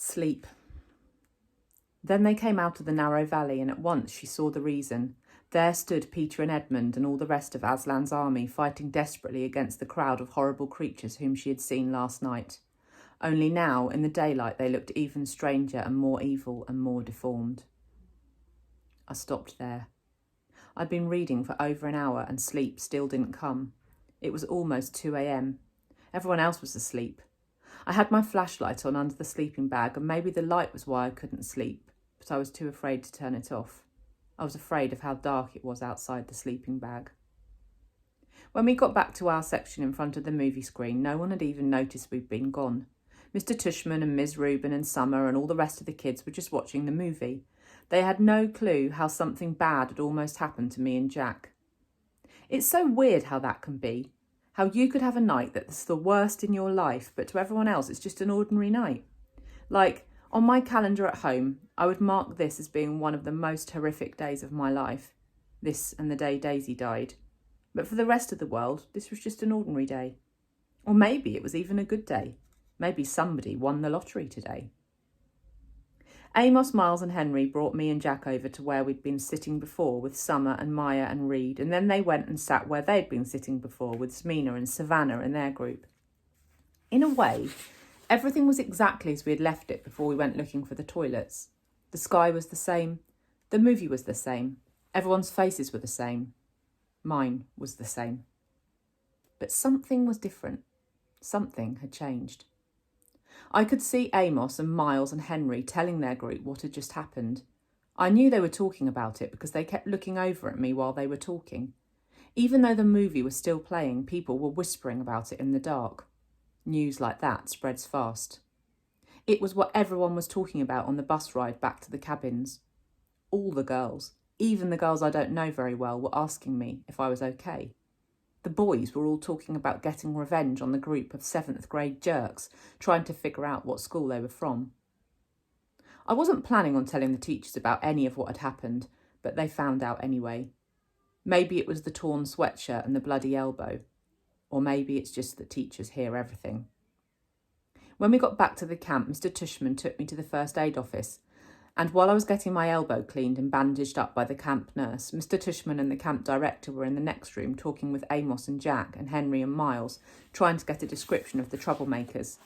Sleep. Then they came out of the narrow valley, and at once she saw the reason. There stood Peter and Edmund and all the rest of Aslan's army, fighting desperately against the crowd of horrible creatures whom she had seen last night. Only now, in the daylight, they looked even stranger and more evil and more deformed. I stopped there. I'd been reading for over an hour and sleep still didn't come. It was almost 2 a.m. Everyone else was asleep. I had my flashlight on under the sleeping bag, and maybe the light was why I couldn't sleep, but I was too afraid to turn it off. I was afraid of how dark it was outside the sleeping bag. When we got back to our section in front of the movie screen, no one had even noticed we'd been gone. Mr. Tushman and Ms. Rubin and Summer and all the rest of the kids were just watching the movie. They had no clue how something bad had almost happened to me and Jack. It's so weird how that can be. How you could have a night that's the worst in your life, but to everyone else it's just an ordinary night. Like, on my calendar at home, I would mark this as being one of the most horrific days of my life. This and the day Daisy died. But for the rest of the world, this was just an ordinary day. Or maybe it was even a good day. Maybe somebody won the lottery today. Amos, Miles and Henry brought me and Jack over to where we'd been sitting before with Summer and Maya and Reed, and then they went and sat where they'd been sitting before with Smina and Savannah and their group. In a way, everything was exactly as we had left it before we went looking for the toilets. The sky was the same. The movie was the same. Everyone's faces were the same. Mine was the same. But something was different. Something had changed. I could see Amos and Miles and Henry telling their group what had just happened. I knew they were talking about it because they kept looking over at me while they were talking. Even though the movie was still playing, people were whispering about it in the dark. News like that spreads fast. It was what everyone was talking about on the bus ride back to the cabins. All the girls, even the girls I don't know very well, were asking me if I was okay. The boys were all talking about getting revenge on the group of 7th grade jerks, trying to figure out what school they were from. I wasn't planning on telling the teachers about any of what had happened, but they found out anyway. Maybe it was the torn sweatshirt and the bloody elbow. Or maybe it's just that teachers hear everything. When we got back to the camp, Mr. Tushman took me to the first aid office, and while I was getting my elbow cleaned and bandaged up by the camp nurse, Mr. Tushman and the camp director were in the next room talking with Amos and Jack and Henry and Miles, trying to get a description of the troublemakers.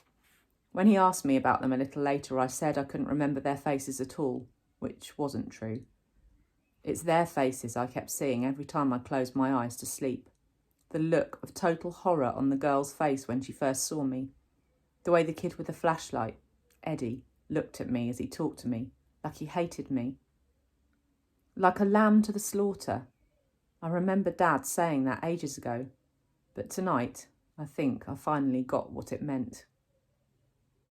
When he asked me about them a little later, I said I couldn't remember their faces at all, which wasn't true. It's their faces I kept seeing every time I closed my eyes to sleep. The look of total horror on the girl's face when she first saw me. The way the kid with the flashlight, Eddie, looked at me as he talked to me, like he hated me. Like a lamb to the slaughter. I remember Dad saying that ages ago, but tonight I think I finally got what it meant.